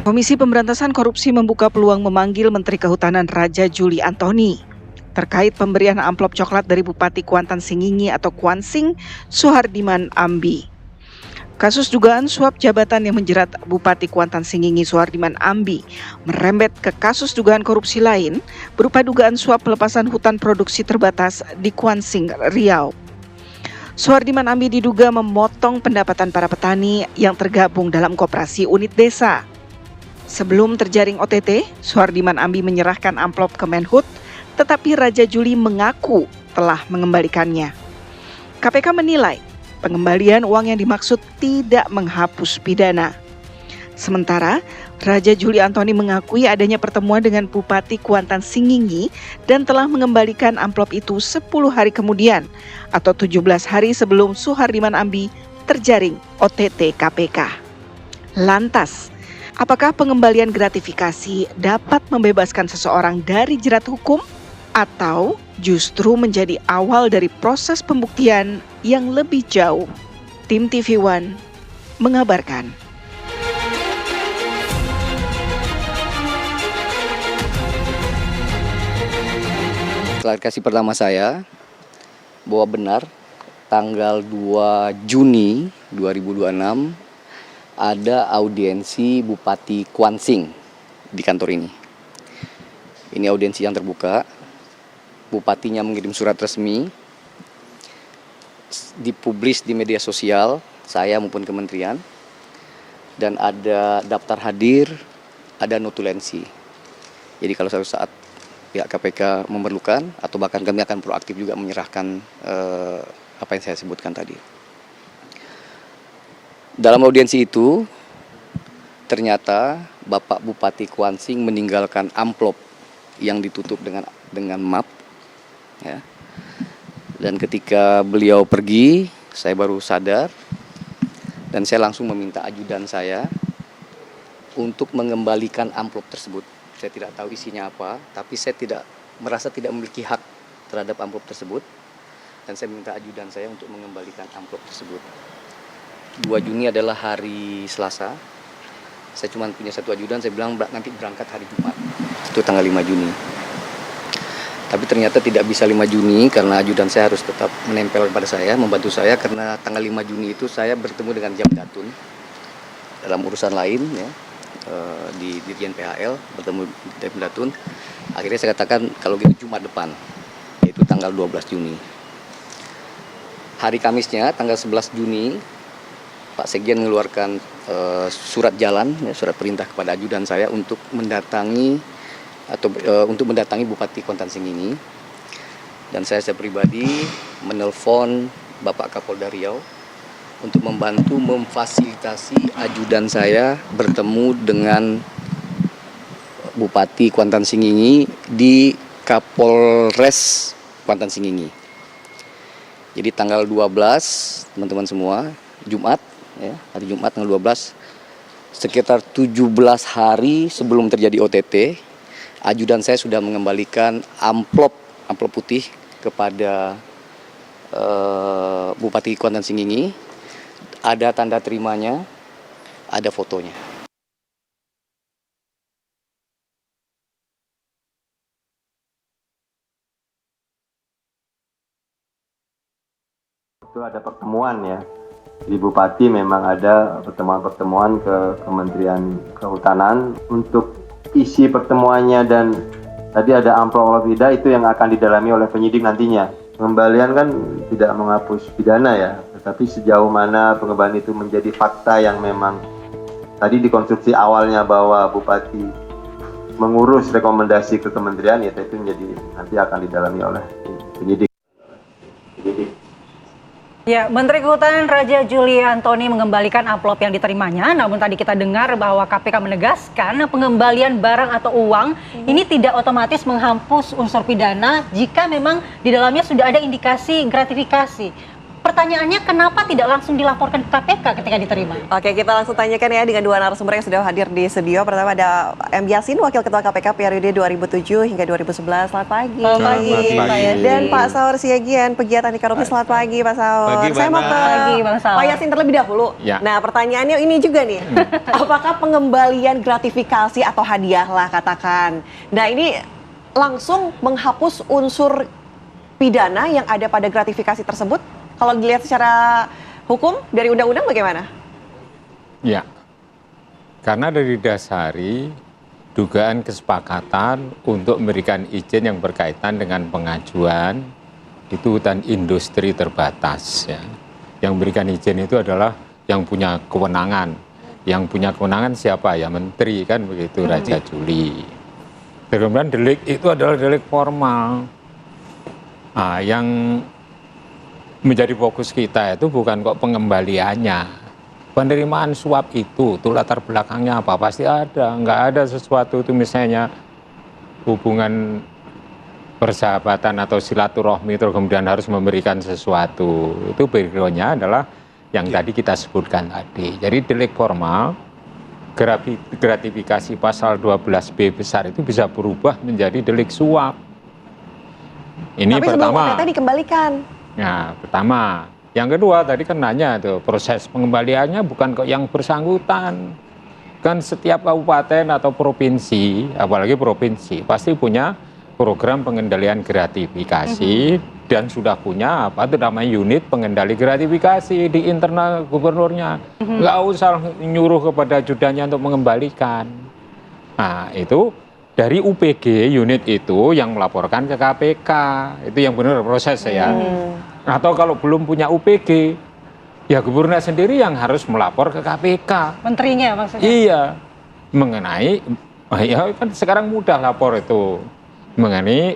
Komisi Pemberantasan Korupsi membuka peluang memanggil Menteri Kehutanan Raja Juli Antoni terkait pemberian amplop coklat dari Bupati Kuantan Singingi atau Kuansing, Suhardiman Ambi. Kasus dugaan suap jabatan yang menjerat Bupati Kuantan Singingi Suhardiman Ambi merembet ke kasus dugaan korupsi lain berupa dugaan suap pelepasan hutan produksi terbatas di Kuansing, Riau. Suhardiman Ambi diduga memotong pendapatan para petani yang tergabung dalam koperasi unit desa. Sebelum terjaring OTT, Suhardiman Ambi menyerahkan amplop ke Menhut, tetapi Raja Juli mengaku telah mengembalikannya. KPK menilai pengembalian uang yang dimaksud tidak menghapus pidana. Sementara, Raja Juli Antoni mengakui adanya pertemuan dengan Bupati Kuantan Singingi dan telah mengembalikan amplop itu 10 hari kemudian atau 17 hari sebelum Suhardiman Ambi terjaring OTT KPK. Lantas, apakah pengembalian gratifikasi dapat membebaskan seseorang dari jerat hukum atau justru menjadi awal dari proses pembuktian yang lebih jauh? Tim TV One mengabarkan. Klarifikasi pertama saya bahwa benar tanggal 2 Juni 2026 ada audiensi Bupati Kuansing di kantor ini. Ini audiensi yang terbuka. Bupatinya mengirim surat resmi, dipublis di media sosial, saya maupun kementerian, dan ada daftar hadir, ada notulensi. Jadi kalau suatu saat pihak KPK memerlukan, atau bahkan kami akan proaktif juga menyerahkan apa yang saya sebutkan tadi. Dalam audiensi itu, ternyata Bapak Bupati Kuansing meninggalkan amplop yang ditutup dengan map. Ya. Dan ketika beliau pergi, saya baru sadar, dan saya langsung meminta ajudan saya untuk mengembalikan amplop tersebut. Saya tidak tahu isinya apa, tapi saya merasa tidak memiliki hak terhadap amplop tersebut, dan saya minta ajudan saya untuk mengembalikan amplop tersebut. 2 Juni adalah hari Selasa. Saya cuma punya satu ajudan, saya bilang nanti berangkat hari Jumat. Itu tanggal 5 Juni. Tapi ternyata tidak bisa 5 Juni karena ajudan saya harus tetap menempel pada saya, membantu saya, karena tanggal 5 Juni itu saya bertemu dengan Jamdatun dalam urusan lain, ya, di Dirjen PHL, bertemu Jamdatun. Akhirnya saya katakan kalau gitu Jumat depan, yaitu tanggal 12 Juni. Hari Kamisnya tanggal 11 Juni Pak Sekjen mengeluarkan surat jalan, ya, surat perintah kepada ajudan saya untuk mendatangi Bupati Kuantan Singingi, dan saya pribadi menelpon Bapak Kapolda Riau untuk membantu memfasilitasi ajudan saya bertemu dengan Bupati Kuantan Singingi di Kapolres Kuantan Singingi. Jadi tanggal 12, teman-teman semua, Jumat, ya, hari Jumat tanggal 12, sekitar 17 hari sebelum terjadi OTT, ajudan saya sudah mengembalikan amplop putih kepada Bupati Kuantan Singingi. Ada tanda terimanya, ada fotonya. Itu ada pertemuan, ya. Di Bupati memang ada pertemuan-pertemuan ke Kementerian Kehutanan untuk isi pertemuannya, dan tadi ada amplop tidak, itu yang akan didalami oleh penyidik nantinya. Pengembalian kan tidak menghapus pidana, ya, tetapi sejauh mana pengembalian itu menjadi fakta yang memang tadi dikonstruksi awalnya bahwa Bupati mengurus rekomendasi ke kementerian, ya itu menjadi nanti akan didalami oleh penyidik. Ya, Menteri Kehutanan Raja Juli Antoni mengembalikan amplop yang diterimanya. Namun tadi kita dengar bahwa KPK menegaskan pengembalian barang atau uang ini tidak otomatis menghapus unsur pidana jika memang di dalamnya sudah ada indikasi gratifikasi. pertanyaannya kenapa tidak langsung dilaporkan ke KPK ketika diterima? Oke, kita langsung tanyakan ya dengan dua narasumber yang sudah hadir di studio. Pertama ada M. Yasin, Wakil Ketua KPK periode 2007 hingga 2011. Selamat pagi. Selamat pagi, Pak Yasin. Dan Pak Saur Siagian, pegiat anti korupsi. Selamat pagi, Pak Saur. Pagi, Saya mau ke Pagi, Bang Saur. Pak Yasin terlebih dahulu. Ya. Nah, pertanyaannya ini juga nih. Apakah pengembalian gratifikasi atau hadiah lah katakan. Nah, ini langsung menghapus unsur pidana yang ada pada gratifikasi tersebut? Kalau dilihat secara hukum dari undang-undang bagaimana? Ya, karena dari didasari dugaan kesepakatan untuk memberikan izin yang berkaitan dengan pengajuan itu hutan industri terbatas. Ya. Yang memberikan izin itu adalah yang punya kewenangan. Yang punya kewenangan siapa? Ya menteri kan begitu, Raja Juli. Kemudian delik itu adalah delik formal. Nah, yang menjadi fokus kita itu bukan kok pengembaliannya. Penerimaan suap itu latar belakangnya apa? Pasti ada. Nggak ada sesuatu itu misalnya hubungan persahabatan atau silaturahmi terus kemudian harus memberikan sesuatu. Itu background-nya adalah yang tadi kita sebutkan tadi. Jadi delik formal, gratifikasi pasal 12B besar itu bisa berubah menjadi delik suap. Ini Tapi pertama. sebelum OTT dikembalikan. Nah, pertama. Yang kedua tadi kan nanya tuh, proses pengembaliannya bukan kok yang bersangkutan. Kan setiap kabupaten atau provinsi, apalagi provinsi, pasti punya program pengendalian gratifikasi dan sudah punya apa itu namanya unit pengendali gratifikasi di internal gubernurnya. Nggak usah nyuruh kepada ajudannya untuk mengembalikan. Nah, itu dari UPG unit itu yang melaporkan ke KPK. Itu yang benar proses ya. Atau kalau belum punya UPG, ya gubernur sendiri yang harus melapor ke KPK. Menterinya maksudnya? Iya, mengenai, ya kan sekarang mudah lapor itu mengenai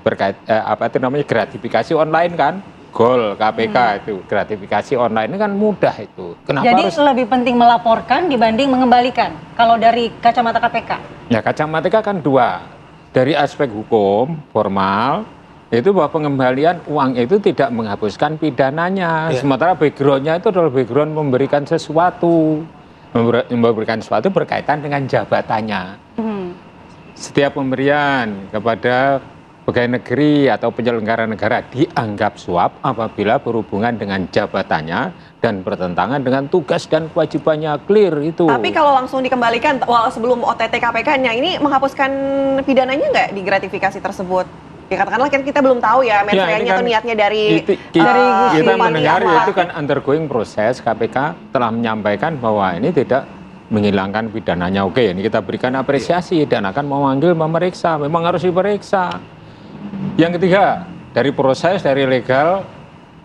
berkait apa itu namanya gratifikasi online kan, Gol KPK itu gratifikasi online ini kan mudah itu. Kenapa Jadi harus? lebih penting melaporkan dibanding mengembalikan kalau dari kacamata KPK? Ya kacamata kan dua, dari aspek hukum formal. Itu bahwa pengembalian uang itu tidak menghapuskan pidananya. Sementara background-nya itu adalah background memberikan sesuatu. Memberikan sesuatu berkaitan dengan jabatannya. Setiap pemberian kepada pegawai negeri atau penyelenggara negara dianggap suap apabila berhubungan dengan jabatannya dan bertentangan dengan tugas dan kewajibannya, clear itu. Tapi kalau langsung dikembalikan, sebelum OTT KPK-nya ini menghapuskan pidananya nggak di gratifikasi tersebut? Ya katakanlah kita belum tahu ya mensreanya atau niatnya dari kita bupati mendengar apa. itu kan undergoing proses. KPK telah menyampaikan bahwa ini tidak menghilangkan pidananya. Oke, ini kita berikan apresiasi dan akan memanggil memeriksa. Memang harus diperiksa. Yang ketiga, dari proses, dari legal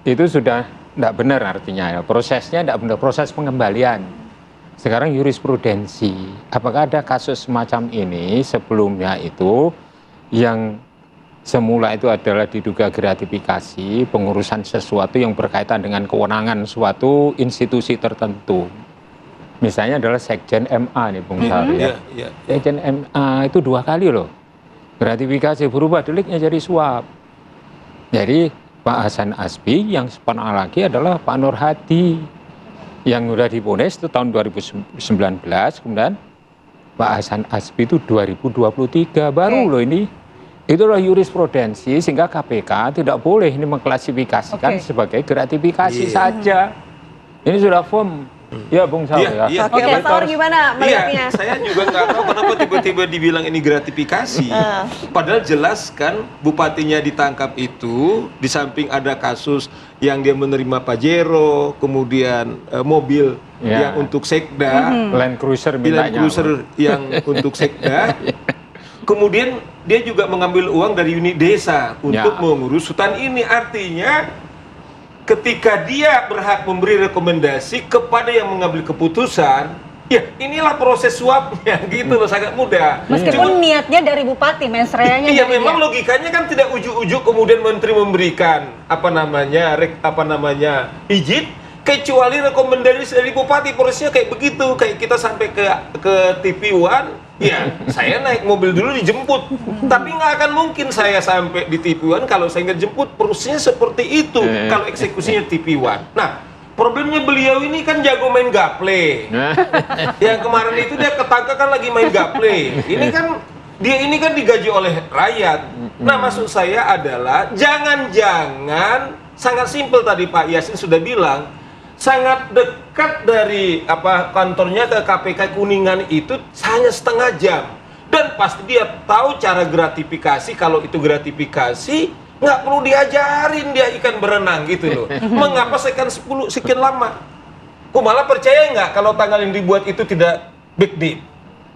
itu sudah tidak benar artinya ya. Prosesnya tidak benar, proses pengembalian. Sekarang jurisprudensi. Apakah ada kasus semacam ini sebelumnya itu yang semula itu adalah diduga gratifikasi, pengurusan sesuatu yang berkaitan dengan kewenangan suatu institusi tertentu. Misalnya adalah Sekjen MA nih Bung Sari. Sekjen MA itu 2 kali loh. Gratifikasi berubah deliknya jadi suap. Jadi Pak Hasan Asbi yang sepanjang lagi adalah Pak Nur Hadi yang sudah divonis itu tahun 2019, kemudian Pak Hasan Asbi itu 2023 baru loh ini. Itulah jurisprudensi sehingga KPK tidak boleh ini mengklasifikasikan sebagai gratifikasi saja. Ini sudah firm. Ya Bung Saur ya. Oke, Pak Saur gimana melihatnya? Saya juga nggak tahu kenapa tiba-tiba dibilang ini gratifikasi. Padahal jelas kan bupatinya ditangkap itu, di samping ada kasus yang dia menerima Pajero, kemudian mobil yang untuk Sekda, Land Cruiser mintanya. Land Cruiser yang untuk Sekda. Kemudian dia juga mengambil uang dari unit desa untuk mengurus hutan ini. Artinya ketika dia berhak memberi rekomendasi kepada yang mengambil keputusan, ya inilah proses suapnya gitu loh, sangat mudah. Meskipun niatnya dari bupati, mensreanya iya dari memang dia. logikanya kan tidak ujuk-ujuk kemudian menteri memberikan izin kecuali rekomendasi dari bupati. Prosesnya kayak begitu, kayak kita sampai ke TV One Ya, saya naik mobil dulu dijemput. Tapi nggak akan mungkin saya sampai di TV1 kalau saya nggak jemput. Prosesnya seperti itu kalau eksekusinya TV1. Nah, problemnya beliau ini kan jago main gaple. Yang kemarin itu dia ketangkap kan lagi main gaple. Dia ini kan digaji oleh rakyat. Nah, maksud saya adalah jangan-jangan sangat simpel tadi Pak Yasin sudah bilang, sangat dekat dari kantornya ke KPK Kuningan itu hanya setengah jam. Dan pasti dia tahu cara gratifikasi. Kalau itu gratifikasi nggak perlu diajarin dia ikan berenang gitu loh. Mengapa sekian lama? Kok malah percaya nggak kalau tanggal yang dibuat itu tidak backdate?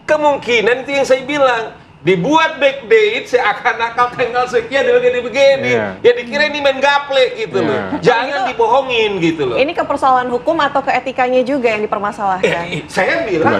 Kemungkinan itu yang saya bilang. Dibuat backdate seakan-akan tanggal sekian begini. Ya dikira ini main gaple gitu loh. Jangan dibohongin gitu loh. Ini ke persoalan hukum atau ke etikanya juga yang dipermasalahkan? Saya bilang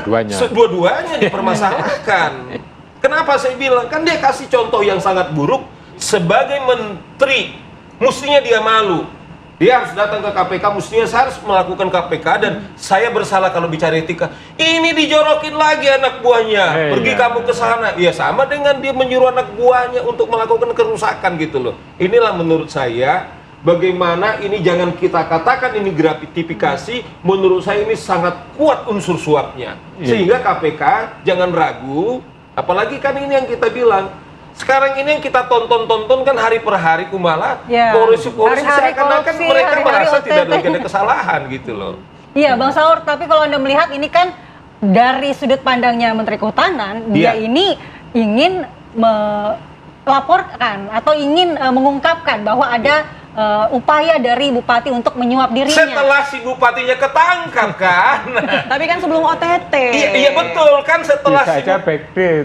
dua-duanya dipermasalahkan. Kenapa saya bilang? Kan dia kasih contoh yang sangat buruk. Sebagai menteri, mestinya dia malu. Dia harus datang ke KPK, mestinya saya harus melakukan KPK dan saya bersalah kalau bicara etika. Ini dijorokin lagi anak buahnya. Pergi kamu ke sana. Ya sama dengan dia menyuruh anak buahnya untuk melakukan kerusakan gitu loh. Inilah menurut saya bagaimana ini jangan kita katakan ini gratifikasi. Menurut saya ini sangat kuat unsur suapnya. Sehingga KPK jangan ragu. Apalagi kan ini yang kita bilang. Sekarang ini yang kita tonton kan hari per hari Kumala, korupsi seakan-akan mereka merasa tidak ada kesalahan gitu loh. Iya Bang Saur, tapi kalau Anda melihat ini kan dari sudut pandangnya Menteri Kehutanan, dia ini ingin melaporkan atau ingin mengungkapkan bahwa ada upaya dari bupati untuk menyuap dirinya. Setelah si bupatinya ketangkap kan. Tapi kan sebelum OTT. Iya betul kan setelah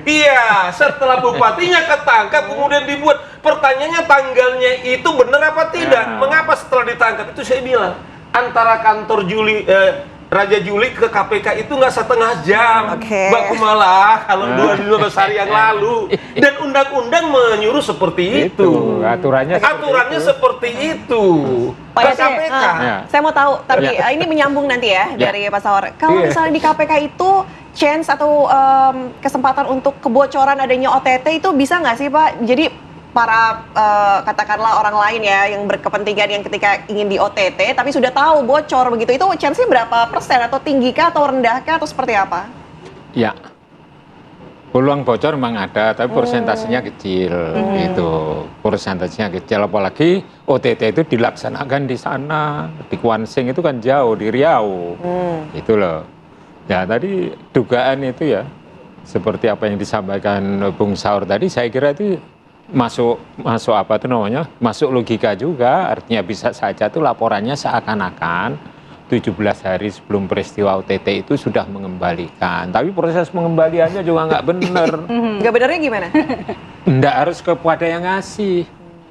Iya, setelah bupatinya ketangkap kemudian dibuat. Pertanyaannya tanggalnya itu benar apa tidak? Mengapa setelah ditangkap? Itu saya bilang antara kantor Raja Juli ke KPK itu nggak setengah jam, Mbak Kumala, kalau 12 hari yang lalu. Dan undang-undang menyuruh seperti itu. Aturannya seperti itu. Pak KPK. Saya mau tahu, tapi ini menyambung nanti ya dari Pak Saur. Kalau misalnya di KPK itu chance atau kesempatan untuk kebocoran adanya OTT itu bisa nggak sih Pak? Jadi para katakanlah orang lain ya yang berkepentingan yang ketika ingin di OTT tapi sudah tahu bocor begitu, itu chance-nya berapa persen atau tinggi kah atau rendah kah atau seperti apa? Ya, peluang bocor memang ada tapi persentasenya kecil gitu, persentasenya kecil, apalagi OTT itu dilaksanakan di sana, di Kuansing itu kan jauh, di Riau itu loh. Ya tadi dugaan itu ya seperti apa yang disampaikan Bung Saur tadi, saya kira itu masuk apa itu namanya, masuk logika juga. Artinya bisa saja tuh laporannya seakan-akan 17 hari sebelum peristiwa OTT itu sudah mengembalikan, tapi proses pengembaliannya juga nggak benar. Nggak benernya gimana? Nggak harus kepada yang ngasih.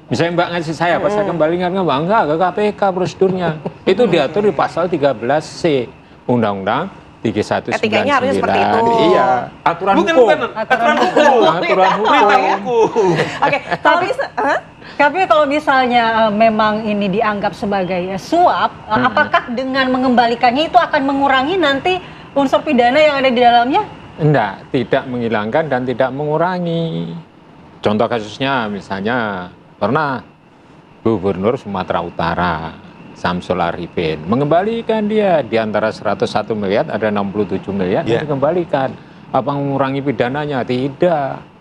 Misalnya Mbak ngasih saya, pas saya kembalikan enggak ke KPK prosedurnya. Itu diatur di pasal 13C Undang-Undang 3199. Etikanya harusnya seperti itu. Iya, aturan hukum. Aturan hukum. Oke, tapi kalau misalnya memang ini dianggap sebagai suap, apakah dengan mengembalikannya itu akan mengurangi nanti unsur pidana yang ada di dalamnya? Enggak, tidak menghilangkan dan tidak mengurangi. Contoh kasusnya misalnya pernah Gubernur Sumatera Utara Samsul Arifin mengembalikan dia di antara 101 miliar ada 67 miliar yang dikembalikan. Apa mengurangi pidananya? Tidak.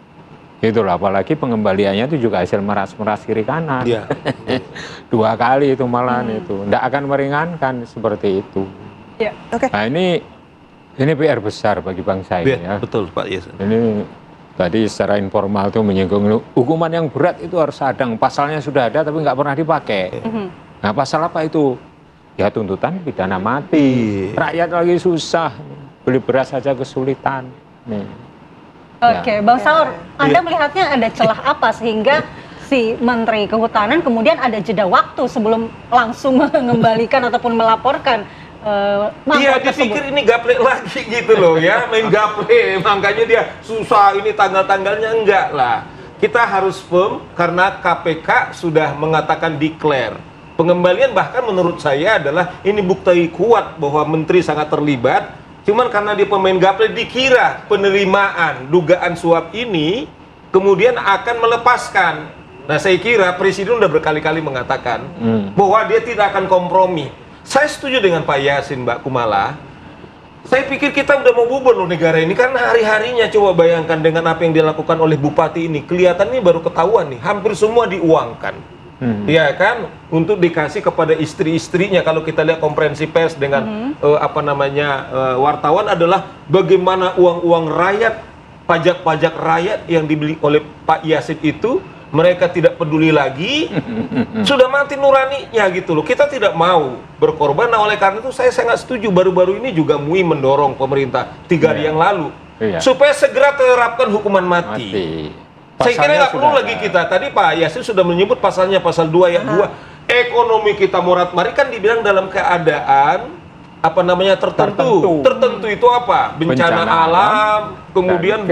Itulah, apalagi pengembaliannya itu juga hasil meras-meras kiri kanan. 2 kali itu malahan itu. Tidak akan meringankan seperti itu. Nah ini PR besar bagi bangsa ini ya. Betul Pak Yasin. Ini tadi secara informal itu menyinggung hukuman yang berat itu harus ada. Pasalnya sudah ada tapi nggak pernah dipakai. Nah pasal apa itu? Ya tuntutan pidana mati. Rakyat lagi susah, beli beras saja kesulitan. Oke, Bang Saur, Anda melihatnya ada celah apa sehingga si Menteri Kehutanan kemudian ada jeda waktu sebelum langsung mengembalikan ataupun melaporkan dia dipikir ini gaple lagi gitu loh ya, main gaple, makanya dia susah ini tanggal-tanggalnya. Enggak lah, kita harus firm karena KPK sudah mengatakan declare. Pengembalian bahkan menurut saya adalah ini bukti kuat bahwa menteri sangat terlibat. Cuman karena dia pemain gaple, dikira penerimaan dugaan suap ini kemudian akan melepaskan. Nah, saya kira Presiden udah berkali-kali mengatakan bahwa dia tidak akan kompromi. Saya setuju dengan Pak Yasin, Mbak Kumala. Saya pikir kita udah mau bubar loh negara ini, karena hari-harinya coba bayangkan dengan apa yang dilakukan oleh Bupati ini. Kelihatan ini baru ketahuan nih, hampir semua diuangkan. Ya kan, untuk dikasih kepada istri-istrinya. Kalau kita lihat konferensi pers dengan wartawan adalah bagaimana uang-uang rakyat, pajak-pajak rakyat yang dibeli oleh Pak Yasin itu mereka tidak peduli lagi, sudah mati nuraninya gitu loh. Kita tidak mau berkorban. Nah, oleh karena itu saya sangat setuju. Baru-baru ini juga MUI mendorong pemerintah 3 hari yang lalu supaya segera terapkan hukuman mati. Saya kira nggak perlu lagi kita. Tadi Pak Yasin sudah menyebut pasalnya, pasal 2 ayat 2. Ekonomi kita morat-marit kan dibilang dalam keadaan tertentu. Tertentu itu apa? Bencana alam, kemudian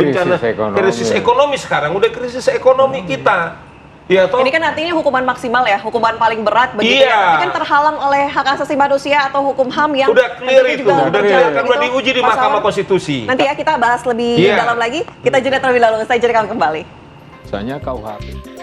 krisis ekonomi sekarang udah krisis ekonomi kita. Ya, toh? Ini kan artinya hukuman maksimal ya, hukuman paling berat begitu ya. Tapi kan terhalang oleh hak asasi manusia atau hukum HAM yang udah clear itu, udah diuji di Mahkamah Konstitusi. Nanti ya kita bahas lebih dalam lagi. Kita jeda terlebih dahulu, saya jeda kembali. Misalnya KUHP.